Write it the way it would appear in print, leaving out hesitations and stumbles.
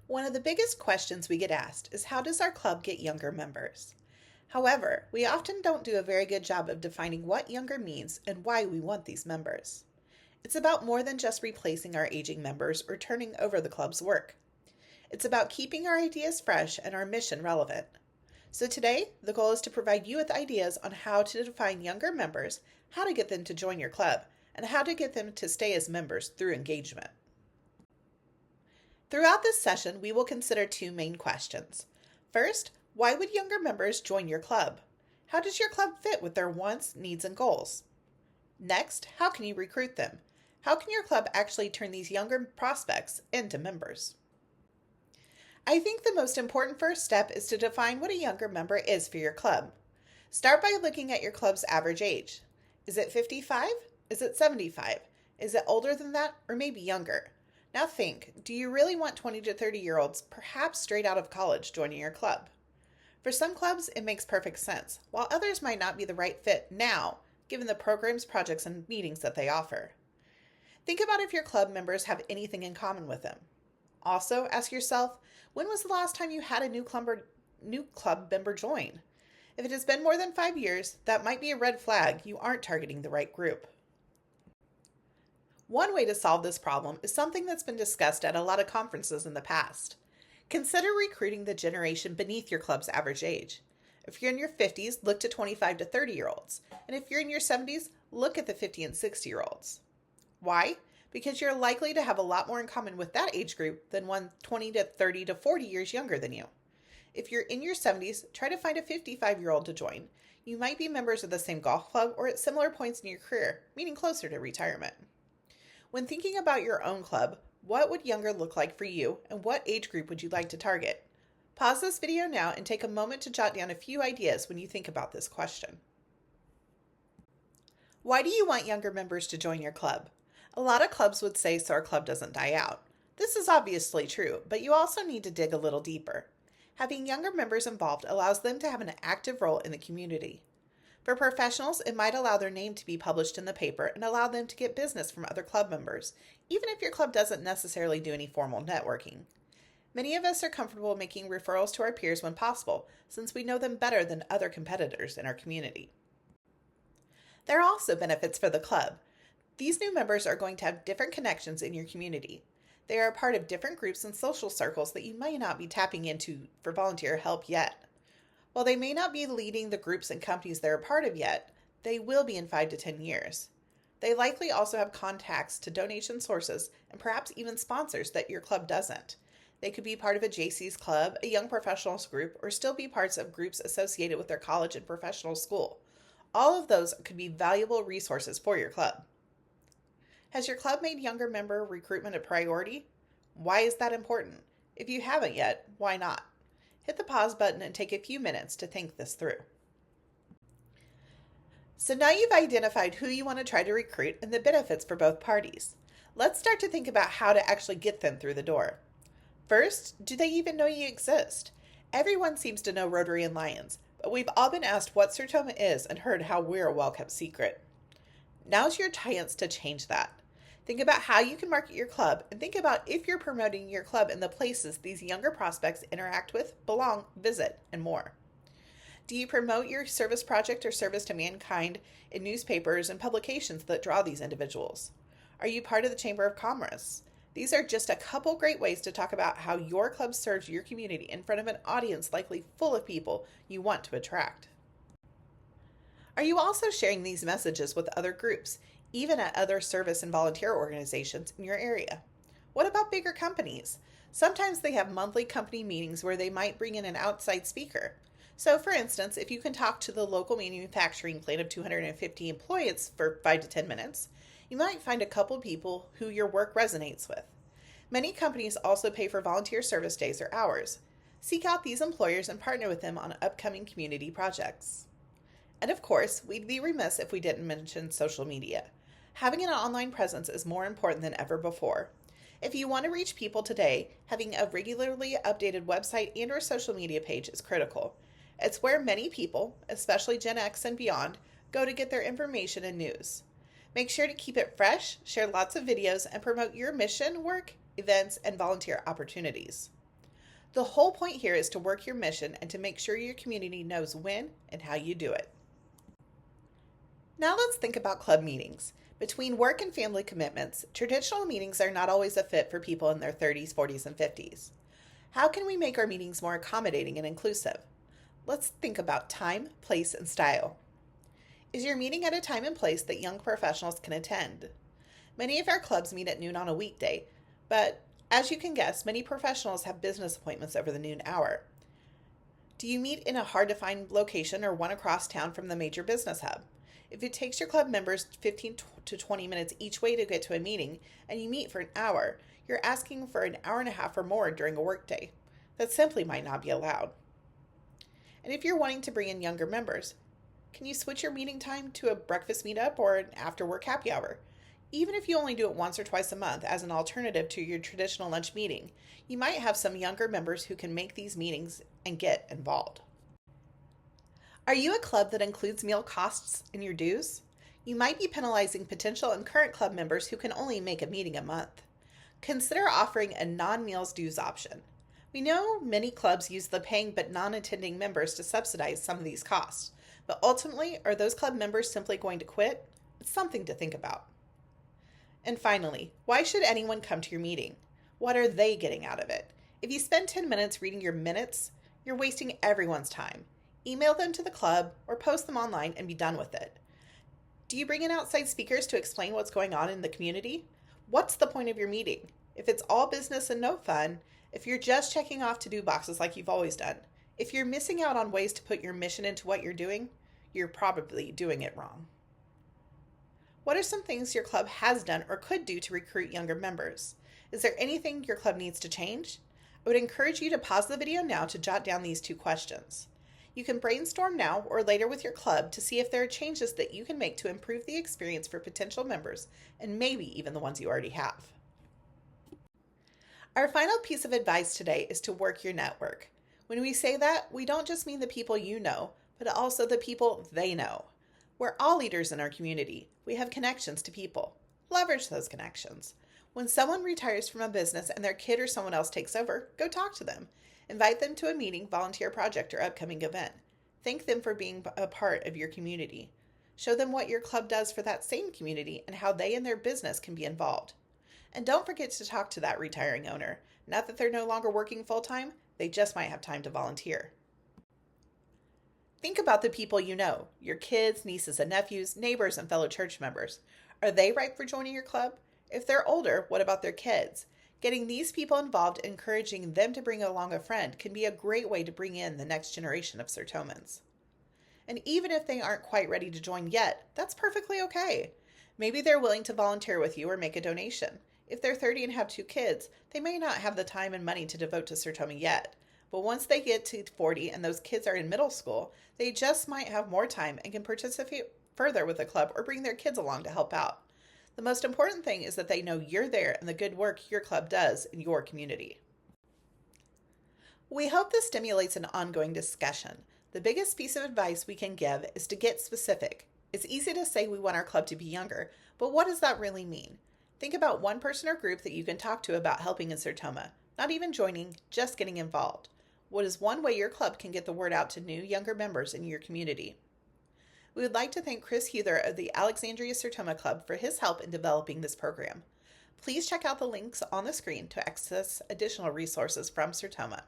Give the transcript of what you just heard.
One of the biggest questions we get asked is, how does our club get younger members? However, we often don't do a very good job of defining what younger means and why we want these members. It's about more than just replacing our aging members or turning over the club's work. It's about keeping our ideas fresh and our mission relevant. So today, the goal is to provide you with ideas on how to define younger members, how to get them to join your club, and how to get them to stay as members through engagement. Throughout this session, we will consider two main questions. First, why would younger members join your club? How does your club fit with their wants, needs, and goals? Next, how can you recruit them? How can your club actually turn these younger prospects into members? I think the most important first step is to define what a younger member is for your club. Start by looking at your club's average age. Is it 55? Is it 75? Is it older than that, or maybe younger? Now think, do you really want 20 to 30-year-olds, perhaps straight out of college, joining your club? For some clubs, it makes perfect sense, while others might not be the right fit now, given the programs, projects, and meetings that they offer. Think about if your club members have anything in common with them. Also, ask yourself, when was the last time you had a new club member join? If it has been more than 5 years, that might be a red flag. You aren't targeting the right group. One way to solve this problem is something that's been discussed at a lot of conferences in the past. Consider recruiting the generation beneath your club's average age. If you're in your 50s, look to 25 to 30-year-olds. And if you're in your 70s, look at the 50 and 60-year-olds. Why? Because you're likely to have a lot more in common with that age group than one 20 to 30 to 40 years younger than you. If you're in your 70s, try to find a 55-year-old to join. You might be members of the same golf club or at similar points in your career, meaning closer to retirement. When thinking about your own club, what would younger look like for you, and what age group would you like to target? Pause this video now and take a moment to jot down a few ideas when you think about this question. Why do you want younger members to join your club? A lot of clubs would say so our club doesn't die out. This is obviously true, but you also need to dig a little deeper. Having younger members involved allows them to have an active role in the community. For professionals, it might allow their name to be published in the paper and allow them to get business from other club members, even if your club doesn't necessarily do any formal networking. Many of us are comfortable making referrals to our peers when possible, since we know them better than other competitors in our community. There are also benefits for the club. These new members are going to have different connections in your community. They are a part of different groups and social circles that you might not be tapping into for volunteer help yet. While they may not be leading the groups and companies they're a part of yet, they will be in 5 to 10 years. They likely also have contacts to donation sources and perhaps even sponsors that your club doesn't. They could be part of a JC's club, a young professionals group, or still be parts of groups associated with their college and professional school. All of those could be valuable resources for your club. Has your club made younger member recruitment a priority? Why is that important? If you haven't yet, why not? Hit the pause button and take a few minutes to think this through. So now you've identified who you want to try to recruit and the benefits for both parties. Let's start to think about how to actually get them through the door. First, do they even know you exist? Everyone seems to know Rotary and Lions, but we've all been asked what Sertoma is and heard how we're a well-kept secret. Now's your chance to change that. Think about how you can market your club and think about if you're promoting your club in the places these younger prospects interact with, belong, visit, and more. Do you promote your service project or service to mankind in newspapers and publications that draw these individuals? Are you part of the Chamber of Commerce? These are just a couple great ways to talk about how your club serves your community in front of an audience likely full of people you want to attract. Are you also sharing these messages with other groups, even at other service and volunteer organizations in your area? What about bigger companies? Sometimes they have monthly company meetings where they might bring in an outside speaker. So for instance, if you can talk to the local manufacturing plant of 250 employees for 5 to 10 minutes, you might find a couple people who your work resonates with. Many companies also pay for volunteer service days or hours. Seek out these employers and partner with them on upcoming community projects. And of course, we'd be remiss if we didn't mention social media. Having an online presence is more important than ever before. If you want to reach people today, having a regularly updated website and or social media page is critical. It's where many people, especially Gen X and beyond, go to get their information and news. Make sure to keep it fresh, share lots of videos, and promote your mission, work, events, and volunteer opportunities. The whole point here is to work your mission and to make sure your community knows when and how you do it. Now let's think about club meetings. Between work and family commitments, traditional meetings are not always a fit for people in their 30s, 40s, and 50s. How can we make our meetings more accommodating and inclusive? Let's think about time, place, and style. Is your meeting at a time and place that young professionals can attend? Many of our clubs meet at noon on a weekday, but as you can guess, many professionals have business appointments over the noon hour. Do you meet in a hard-to-find location or one across town from the major business hub? If it takes your club members 15 to 20 minutes each way to get to a meeting and you meet for an hour, you're asking for an hour and a half or more during a workday. That simply might not be allowed. And if you're wanting to bring in younger members, can you switch your meeting time to a breakfast meetup or an after-work happy hour? Even if you only do it once or twice a month as an alternative to your traditional lunch meeting, you might have some younger members who can make these meetings and get involved. Are you a club that includes meal costs in your dues? You might be penalizing potential and current club members who can only make a meeting a month. Consider offering a non-meals dues option. We know many clubs use the paying but non-attending members to subsidize some of these costs, but ultimately, are those club members simply going to quit? It's something to think about. And finally, why should anyone come to your meeting? What are they getting out of it? If you spend 10 minutes reading your minutes, you're wasting everyone's time. Email them to the club or post them online and be done with it. Do you bring in outside speakers to explain what's going on in the community? What's the point of your meeting? If it's all business and no fun, if you're just checking off to-do boxes like you've always done, if you're missing out on ways to put your mission into what you're doing, you're probably doing it wrong. What are some things your club has done or could do to recruit younger members? Is there anything your club needs to change? I would encourage you to pause the video now to jot down these 2 questions. You can brainstorm now or later with your club to see if there are changes that you can make to improve the experience for potential members and maybe even the ones you already have. Our final piece of advice today is to work your network. When we say that, we don't just mean the people you know, but also the people they know. We're all leaders in our community. We have connections to people. Leverage those connections. When someone retires from a business and their kid or someone else takes over, go talk to them. Invite them to a meeting, volunteer project, or upcoming event. Thank them for being a part of your community. Show them what your club does for that same community and how they and their business can be involved. And don't forget to talk to that retiring owner. Not that they're no longer working full-time, they just might have time to volunteer. Think about the people you know, your kids, nieces and nephews, neighbors, and fellow church members. Are they ripe for joining your club? If they're older, what about their kids? Getting these people involved, encouraging them to bring along a friend, can be a great way to bring in the next generation of Sertomans. And even if they aren't quite ready to join yet, that's perfectly okay. Maybe they're willing to volunteer with you or make a donation. If they're 30 and have 2 kids, they may not have the time and money to devote to Sertoma yet. But once they get to 40 and those kids are in middle school, they just might have more time and can participate further with the club or bring their kids along to help out. The most important thing is that they know you're there and the good work your club does in your community. We hope this stimulates an ongoing discussion. The biggest piece of advice we can give is to get specific. It's easy to say we want our club to be younger, but what does that really mean? Think about one person or group that you can talk to about helping in Sertoma. Not even joining, just getting involved. What is one way your club can get the word out to new, younger members in your community? We would like to thank Chris Huether of the Alexandria Sertoma Club for his help in developing this program. Please check out the links on the screen to access additional resources from Sertoma.